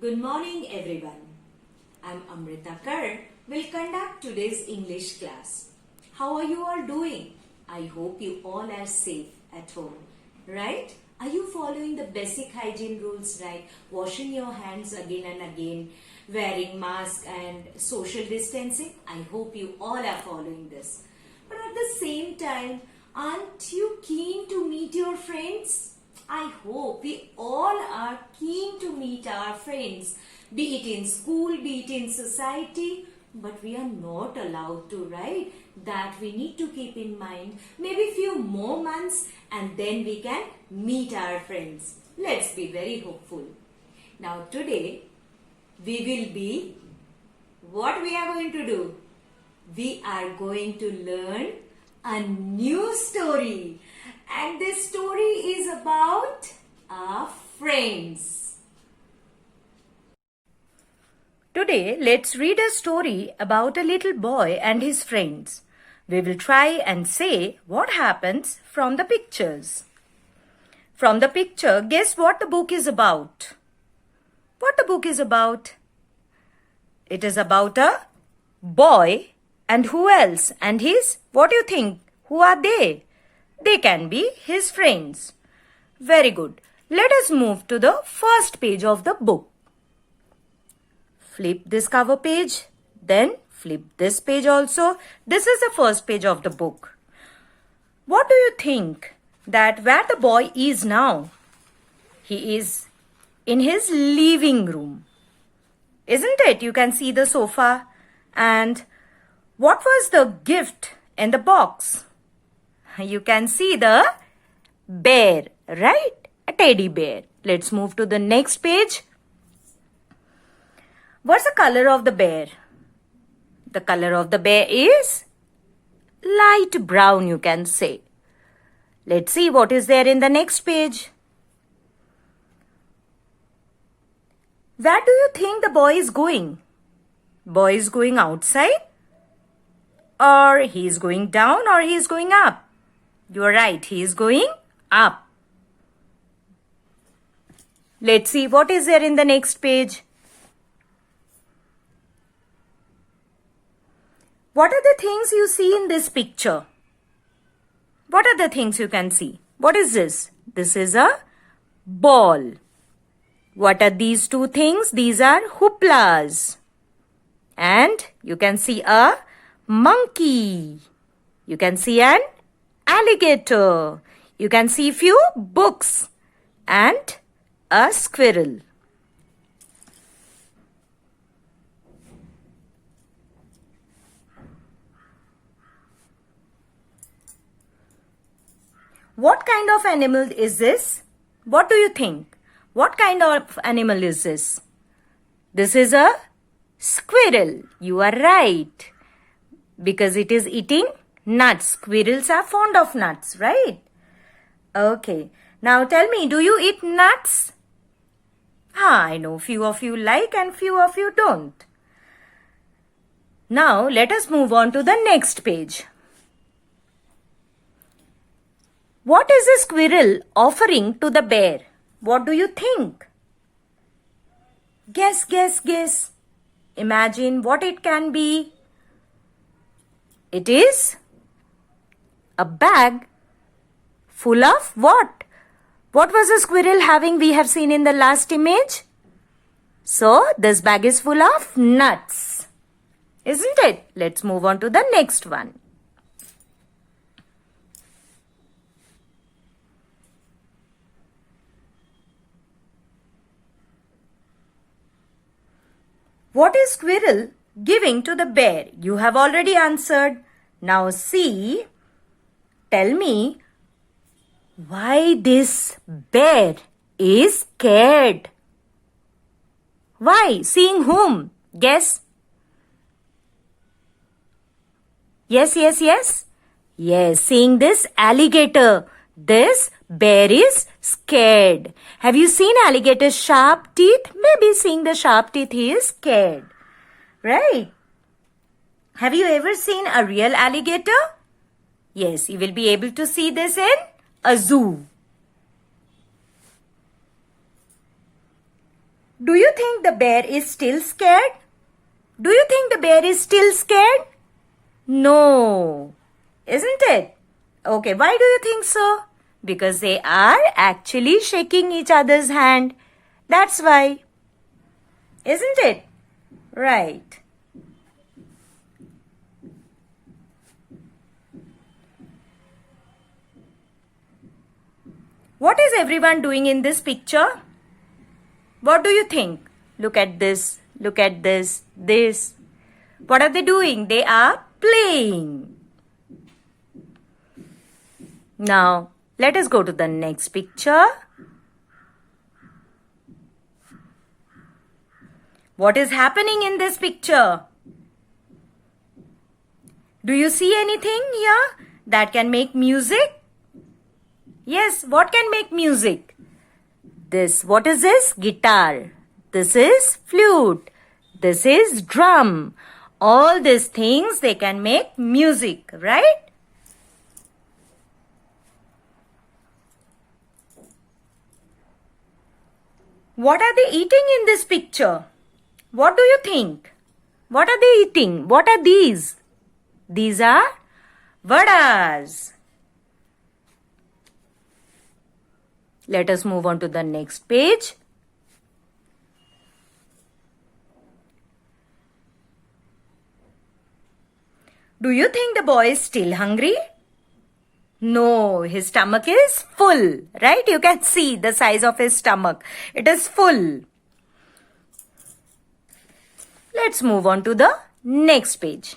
Good morning everyone. I'm Amrita Kar. Will conduct today's English class. How are you all doing? I hope you all are safe at home. Right? Are you following the basic hygiene rules, right? Washing your hands again and again, wearing mask and social distancing? I hope you all are following this. But at the same time, aren't you keen to meet your friends? I hope we all are keen to meet our friends, be it in school, be it in society, but we are not allowed to, right? That we need to keep in mind. Maybe few more months and then we can meet our friends. Let's be very hopeful. Now today what we are going to do? We are going to learn a new story. And this story is about our friends. Today, let's read a story about a little boy and his friends. We will try and say what happens from the pictures. From the picture, guess what the book is about? What the book is about? It is about a boy and who else? And what do you think? Who are they? They can be his friends. Very good. Let us move to the first page of the book. Flip this cover page. Then flip this page also. This is the first page of the book. What do you think that where the boy is now? He is in his living room. Isn't it? You can see the sofa. And what was the gift in the box? You can see the bear, right? A teddy bear. Let's move to the next page. What's the color of the bear? The color of the bear is light brown, you can say. Let's see what is there in the next page. Where do you think the boy is going? Boy is going outside? Or he is going down or he is going up? You are right, he is going up. Let's see what is there in the next page. What are the things you see in this picture? What are the things you can see? What is this? This is a ball. What are these two things? These are hooplas. And you can see a monkey. You can see an alligator. You can see few books and a squirrel. What kind of animal is this? What do you think? What kind of animal is this? This is a squirrel. You are right. Because it is eating nuts. Squirrels are fond of nuts, right? Okay. Now tell me, do you eat nuts? I know few of you like and few of you don't. Now let us move on to the next page. What is the squirrel offering to the bear? What do you think? Guess, guess, guess. Imagine what it can be. It is a bag full of what? What was the squirrel having we have seen in the last image? So, this bag is full of nuts. Isn't it? Let's move on to the next one. What is squirrel giving to the bear? You have already answered. Now see, tell me why this bear is scared. Why? Seeing whom? Guess. Yes, yes, yes. Yes, seeing this alligator. This bear is scared. Have you seen alligator's sharp teeth? Maybe seeing the sharp teeth he is scared. Right? Have you ever seen a real alligator? Yes, you will be able to see this in a zoo. Do you think the bear is still scared? Do you think the bear is still scared? No, isn't it? Okay, why do you think so? Because they are actually shaking each other's hand. That's why. Isn't it? Right. What is everyone doing in this picture? What do you think? Look at this. Look at this. This. What are they doing? They are playing. Now, let us go to the next picture. What is happening in this picture? Do you see anything here that can make music? Yes, what can make music? This, what is this? Guitar. This is flute. This is drum. All these things, they can make music, right? What are they eating in this picture? What do you think? What are they eating? What are these? These are vadas. Let us move on to the next page. Do you think the boy is still hungry? No, his stomach is full, right? You can see the size of his stomach. It is full. Let's move on to the next page.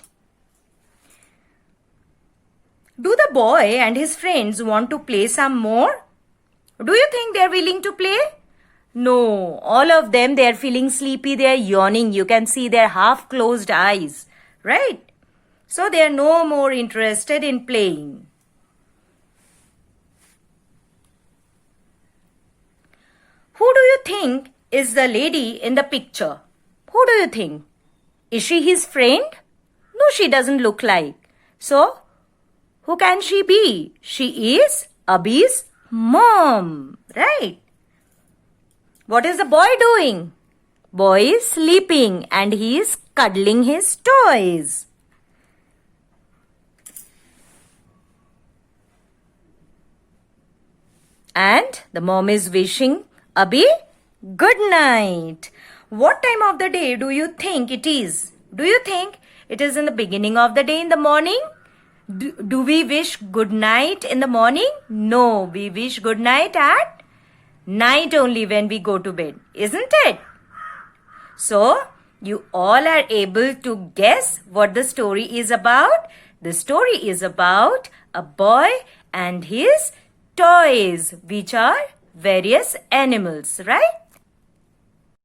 Do the boy and his friends want to play some more? Do you think they are willing to play? No, all of them, they are feeling sleepy, they are yawning. You can see their half closed eyes, right? So they are no more interested in playing. Who do you think is the lady in the picture? Who do you think? Is she his friend? No, she doesn't look like. So, who can she be? She is Abhi's mom, right? What is the boy doing? Boy is sleeping and he is cuddling his toys. And the mom is wishing Abhi good night. What time of the day do you think it is? Do you think it is in the beginning of the day in the morning? Do we wish good night in the morning? No, we wish good night at night only when we go to bed, isn't it? So, you all are able to guess what the story is about? The story is about a boy and his toys, which are various animals, right?